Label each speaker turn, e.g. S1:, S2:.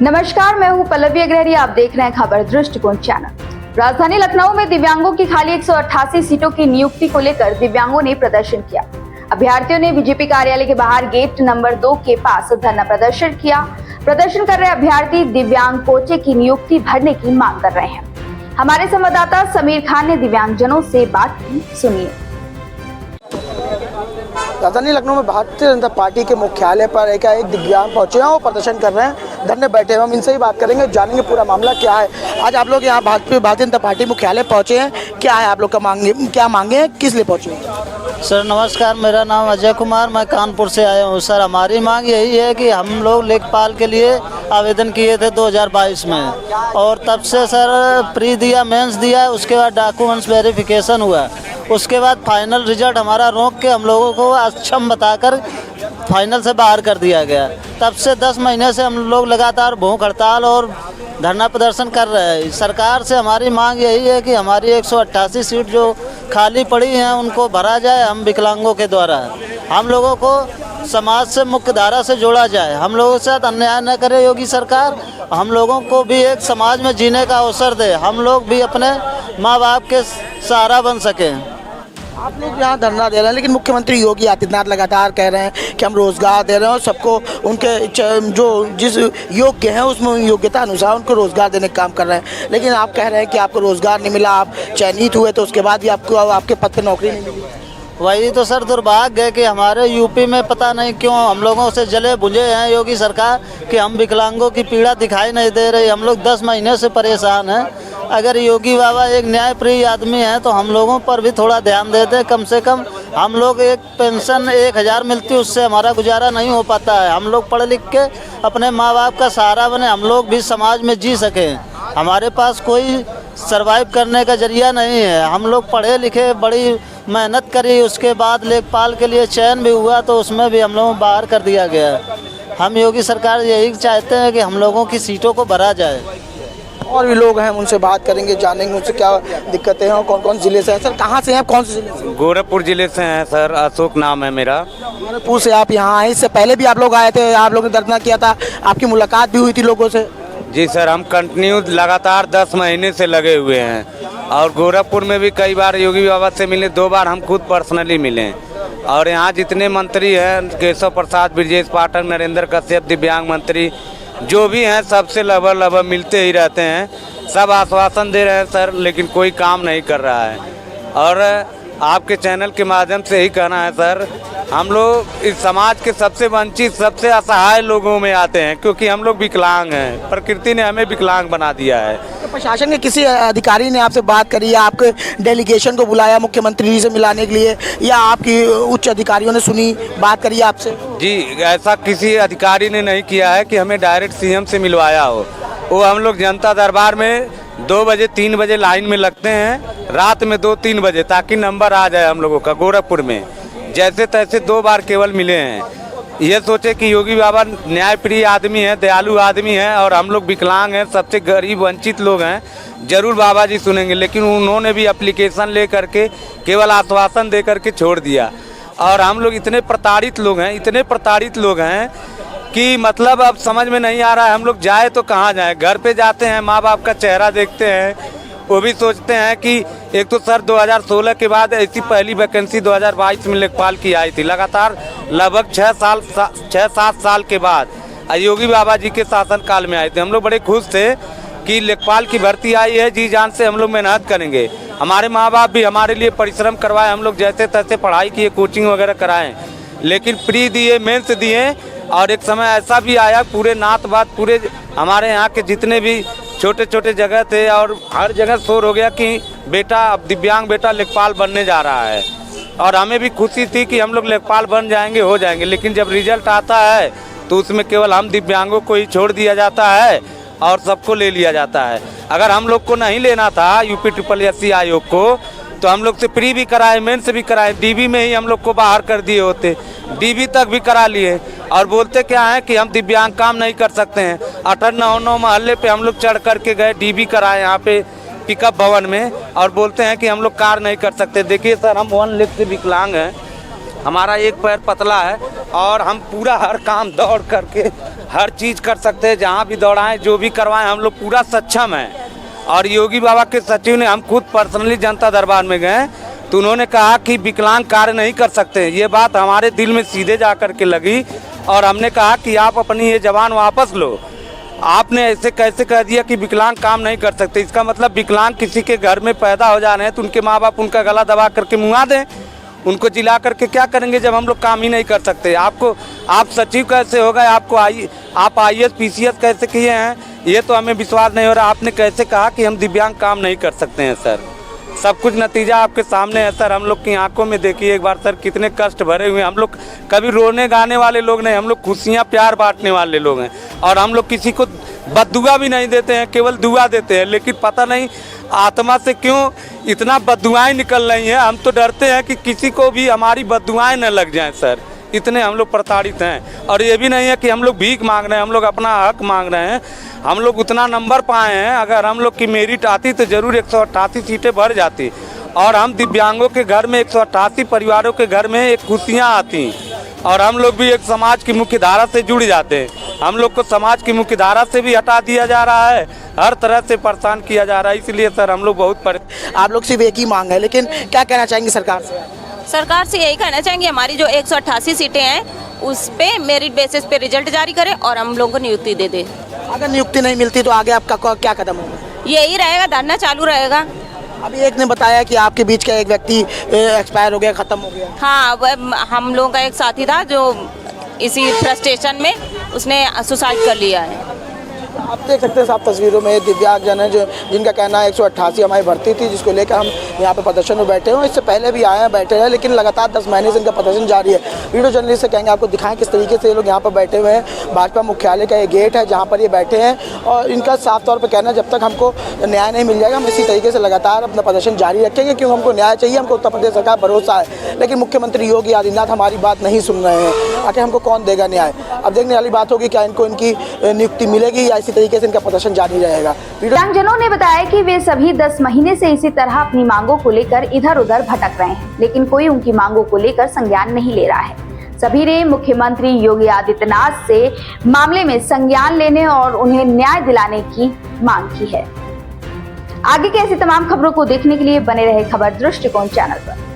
S1: नमस्कार, मैं हूं पल्लवी अग्रहरी। आप देख रहे हैं खबर दृष्टिकोण चैनल। राजधानी लखनऊ में दिव्यांगों की खाली 188 सीटों की नियुक्ति को लेकर दिव्यांगों ने प्रदर्शन किया। अभ्यर्थियों ने बीजेपी कार्यालय के बाहर गेट नंबर 2 के पास धरना प्रदर्शन किया। प्रदर्शन कर रहे अभ्यर्थी दिव्यांग कोचे की नियुक्ति भरने की मांग कर रहे हैं। हमारे संवाददाता समीर खान ने दिव्यांगजनों से बात की, सुनिए।
S2: राजधानी लखनऊ में भारतीय जनता पार्टी के मुख्यालय पर एक दिव्यांग पहुंचे हैं और प्रदर्शन कर रहे हैं, धरने बैठे हैं। हम इनसे ही बात करेंगे, जानेंगे पूरा मामला क्या है। आज आप लोग यहाँ भारतीय जनता पार्टी मुख्यालय पहुंचे हैं, क्या है आप लोग का क्या मांगे हैं, किस लिए पहुंचे हैं?
S3: सर नमस्कार, मेरा नाम अजय कुमार, मैं कानपुर से आया हूँ। सर हमारी मांग यही है कि हम लोग लेखपाल के लिए आवेदन किए थे 2022 में, और तब से सर प्री दिया, मेंस दिया, उसके बाद डॉक्यूमेंट्स वेरिफिकेशन हुआ, उसके बाद फाइनल रिजल्ट हमारा रोक के हम लोगों को अक्षम बताकर फाइनल से बाहर कर दिया गया। तब से 10 महीने से हम लोग लगातार भूख हड़ताल और धरना प्रदर्शन कर रहे हैं। सरकार से हमारी मांग यही है कि हमारी 188 सीट जो खाली पड़ी हैं उनको भरा जाए, हम विकलांगों के द्वारा। हम लोगों को समाज से मुख्य धारा से जोड़ा जाए, हम लोगों के साथ अन्याय न करे योगी सरकार। हम लोगों को भी एक समाज में जीने का अवसर दे, हम लोग भी अपने माँ बाप के सहारा बन सकें।
S2: आप लोग यहाँ धरना दे रहे हैं, लेकिन मुख्यमंत्री योगी आदित्यनाथ लगातार कह रहे हैं कि हम रोजगार दे रहे हैं और सबको उनके जो जिस योग्य हैं उसमें योग्यता अनुसार उनको रोजगार देने का काम कर रहे हैं। लेकिन आप कह रहे हैं कि आपको रोजगार नहीं मिला, आप चयनित हुए तो उसके बाद भी आपको आपके पद पर नौकरी नहीं मिली।
S3: वही तो सर दुर्भाग्य है कि हमारे यूपी में पता नहीं क्यों हम लोगों से जले बुझे हैं योगी सरकार कि हम विकलांगों की पीड़ा दिखाई नहीं दे रही। हम लोग 10 महीने से परेशान हैं। अगर योगी बाबा एक न्यायप्रिय आदमी हैं तो हम लोगों पर भी थोड़ा ध्यान देते। कम से कम हम लोग एक पेंशन 1000 मिलती, उससे हमारा गुजारा नहीं हो पाता है। हम लोग पढ़ लिख के अपने माँ बाप का सहारा बने, हम लोग भी समाज में जी सकें। हमारे पास कोई सर्वाइव करने का जरिया नहीं है। हम लोग पढ़े लिखे, बड़ी मेहनत करी, उसके बाद लेखपाल के लिए चयन भी हुआ तो उसमें भी हम लोगों को बाहर कर दिया गया। हम योगी सरकार यही चाहते हैं कि हम लोगों की सीटों को भरा जाए।
S2: और भी लोग हैं, उनसे बात करेंगे, जानेंगे उनसे क्या दिक्कतें हैं और कौन कौन जिले से हैं। सर कहाँ से हैं, कौन से जिले से?
S4: गोरखपुर जिले से हैं सर, अशोक नाम है मेरा।
S2: गोरखपुर से आप यहाँ आए, इससे पहले भी आप लोग आए थे, आप लोगों ने धरना किया था, आपकी मुलाकात भी हुई थी लोगों से?
S4: जी सर, हम कंटिन्यू लगातार 10 महीने से लगे हुए हैं और गोरखपुर में भी कई बार योगी बाबा से मिले, 2 बार हम खुद पर्सनली मिले। और यहाँ जितने मंत्री हैं, केशव प्रसाद, ब्रजेश पाठक, नरेंद्र कश्यप, दिव्यांग मंत्री जो भी हैं, सबसे लगभग मिलते ही रहते हैं। सब आश्वासन दे रहे हैं सर, लेकिन कोई काम नहीं कर रहा है। और आपके चैनल के माध्यम से ही कहना है सर, हम लोग इस समाज के सबसे वंचित, सबसे असहाय लोगों में आते हैं, क्योंकि हम लोग विकलांग हैं। प्रकृति ने हमें विकलांग बना दिया है।
S2: तो प्रशासन के किसी अधिकारी ने आपसे बात करी या आपके डेलीगेशन को बुलाया मुख्यमंत्री जी से मिलाने के लिए, या आपकी उच्च अधिकारियों ने सुनी, बात करी आपसे?
S4: जी, ऐसा किसी अधिकारी ने नहीं किया है कि हमें डायरेक्ट सीएम से मिलवाया हो। वो हम लोग जनता दरबार में 2 बजे 3 बजे लाइन में लगते हैं, रात में 2-3 बजे, ताकि नंबर आ जाए हम लोगों का। गोरखपुर में जैसे तैसे 2 बार केवल मिले हैं। ये सोचे कि योगी बाबा न्यायप्रिय आदमी है, दयालु आदमी है, और हम लोग विकलांग हैं, सबसे गरीब वंचित लोग हैं, जरूर बाबा जी सुनेंगे। लेकिन उन्होंने भी एप्लीकेशन ले करके केवल आश्वासन दे करके छोड़ दिया। और हम लोग इतने प्रताड़ित लोग हैं, इतने प्रताड़ित लोग हैं कि मतलब अब समझ में नहीं आ रहा है हम लोग जाए तो कहाँ जाएं। घर पे जाते हैं, माँ बाप का चेहरा देखते हैं, वो भी सोचते हैं कि एक तो सर 2016 के बाद ऐसी पहली वैकेंसी 2022 में लेखपाल की आई थी। लगातार लगभग 6-7 साल के बाद योगी बाबा जी के शासनकाल में आए थे। हम लोग बड़े खुश थे कि लेखपाल की भर्ती आई है, जी जान से हम लोग मेहनत करेंगे। हमारे माँ बाप भी हमारे लिए परिश्रम करवाए, हम लोग जैसे तैसे पढ़ाई किए, कोचिंग वगैरह कराएं। लेकिन प्री दिए, मेंस दिए, और एक समय ऐसा भी आया, पूरे नात बात, पूरे हमारे यहाँ के जितने भी छोटे छोटे जगह थे और हर जगह शोर हो गया कि बेटा, अब दिव्यांग बेटा लेखपाल बनने जा रहा है। और हमें भी खुशी थी कि हम लोग लेखपाल बन जाएंगे, हो जाएंगे। लेकिन जब रिजल्ट आता है तो उसमें केवल हम दिव्यांगों को ही छोड़ दिया जाता है और सबको ले लिया जाता है। अगर हम लोग को नहीं लेना था UPSSC आयोग को, तो हम लोग से प्री भी कराए, मेंस भी कराए, डीबी में ही हम लोग को बाहर कर दिए होते, डीबी तक भी करा लिए। और बोलते क्या है कि हम दिव्यांग काम नहीं कर सकते हैं। 8-9 मोहल्ले पे हम लोग चढ़ करके गए, डीबी कराए यहाँ पे पिकअप भवन में, और बोलते हैं कि हम लोग कार नहीं कर सकते। देखिए सर, हम 1 लेग से विकलांग हैं, हमारा एक पैर पतला है, और हम पूरा हर काम दौड़ करके हर चीज़ कर सकते हैं, जहाँ भी दौड़ाएं जो भी करवाएं हम लोग पूरा सक्षम हैं। और योगी बाबा के सचिव ने, हम खुद पर्सनली जनता दरबार में गए तो उन्होंने कहा कि विकलांग कार्य नहीं कर सकते। ये बात हमारे दिल में सीधे जा कर के लगी और हमने कहा कि आप अपनी ये जबान वापस लो। आपने ऐसे कैसे कह दिया कि विकलांग काम नहीं कर सकते? इसका मतलब विकलांग किसी के घर में पैदा हो जा रहे हैं तो उनके माँ बाप उनका गला दबा करके मुँगा दें, उनको जिला करके क्या करेंगे जब हम लोग काम ही नहीं कर सकते? आप सचिव कैसे हो गए? आप IAS PCS कैसे किए हैं? ये तो हमें विश्वास नहीं हो रहा। आपने कैसे कहा कि हम दिव्यांग काम नहीं कर सकते हैं? सर, सब कुछ नतीजा आपके सामने है सर। हम लोग की आंखों में देखिए एक बार सर, कितने कष्ट भरे हुए। हम लोग कभी रोने गाने वाले लोग नहीं, हम लोग खुशियाँ प्यार बांटने वाले लोग हैं। और हम लोग किसी को बद्दुआ भी नहीं देते हैं, केवल दुआ देते हैं। लेकिन पता नहीं आत्मा से क्यों इतना बद्दुआएं निकल रही हैं। हम तो डरते हैं कि किसी को भी हमारी बद्दुआएं न लग जाएं सर, इतने हम लोग प्रताड़ित हैं। और ये भी नहीं है कि हम लोग भीख मांग रहे हैं, हम लोग अपना हक मांग रहे हैं। हम लोग उतना नंबर पाए हैं, अगर हम लोग की मेरिट आती तो ज़रूर 188 सीटें भर जाती। और हम दिव्यांगों के घर में 188 परिवारों के घर में एक खुशियाँ आती और हम लोग भी एक समाज की मुख्य धारा से जुड़ जाते हैं। हम लोग को समाज की मुख्य धारा से भी हटा दिया जा रहा है, हर तरह से परेशान किया जा रहा है। इसलिए सर हम लोग बहुत
S2: आप लोग सिर्फ एक ही मांग है, लेकिन क्या कहना चाहेंगे सरकार से?
S5: सरकार से यही कहना चाहेंगे हमारी जो 188 सीटें हैं उस पे मेरिट बेसिस पे रिजल्ट जारी करें और हम लोगों को नियुक्ति दे दे।
S2: अगर नियुक्ति नहीं मिलती तो आगे आपका क्या कदम होगा?
S5: यही रहेगा, धरना चालू रहेगा।
S2: अभी एक ने बताया कि आपके बीच का एक व्यक्ति एक्सपायर हो गया, खत्म हो गया।
S5: हाँ, वह हम लोगों का एक साथी था जो इसी फ्रस्ट्रेशन में उसने सुसाइड कर लिया है।
S2: आप देख सकते हैं साफ तस्वीरों में दिव्यांगजन है जो जिनका कहना है 188 हमारी भर्ती थी, जिसको लेकर हम यहाँ पे प्रदर्शन में बैठे हुए। इससे पहले भी आए हैं, बैठे हैं, लेकिन लगातार 10 महीने से इनका प्रदर्शन जारी है। वीडियो जर्नलिस्ट से कहेंगे आपको दिखाएं किस तरीके से ये लोग यहाँ पर बैठे हुए हैं। भाजपा मुख्यालय का ये गेट है जहाँ पर ये बैठे हैं और इनका साफ तौर पर कहना है जब तक हमको न्याय नहीं मिल जाएगा हम इसी तरीके से लगातार अपना प्रदर्शन जारी रखेंगे, क्योंकि हमको न्याय चाहिए, हमको उत्तर प्रदेश सरकार भरोसा है। लेकिन मुख्यमंत्री योगी आदित्यनाथ हमारी बात नहीं सुन रहे हैं। आखिर हमको कौन देगा न्याय? अब देखने वाली बात होगी क्या इनको इनकी नियुक्ति मिलेगी या इसी तरीके से इनका प्रदर्शन जारी रहेगा।
S1: दिव्यांगजनों ने बताया कि वे सभी 10 महीने से इसी तरह अपनी मांगों को लेकर इधर उधर भटक रहे हैं, लेकिन कोई उनकी मांगों को लेकर संज्ञान नहीं ले रहा है। सभी ने मुख्यमंत्री योगी आदित्यनाथ से मामले में संज्ञान लेने और उन्हें न्याय दिलाने की मांग की है। आगे की ऐसी तमाम खबरों को देखने के लिए बने रहे खबर दृष्टिकोण चैनल पर।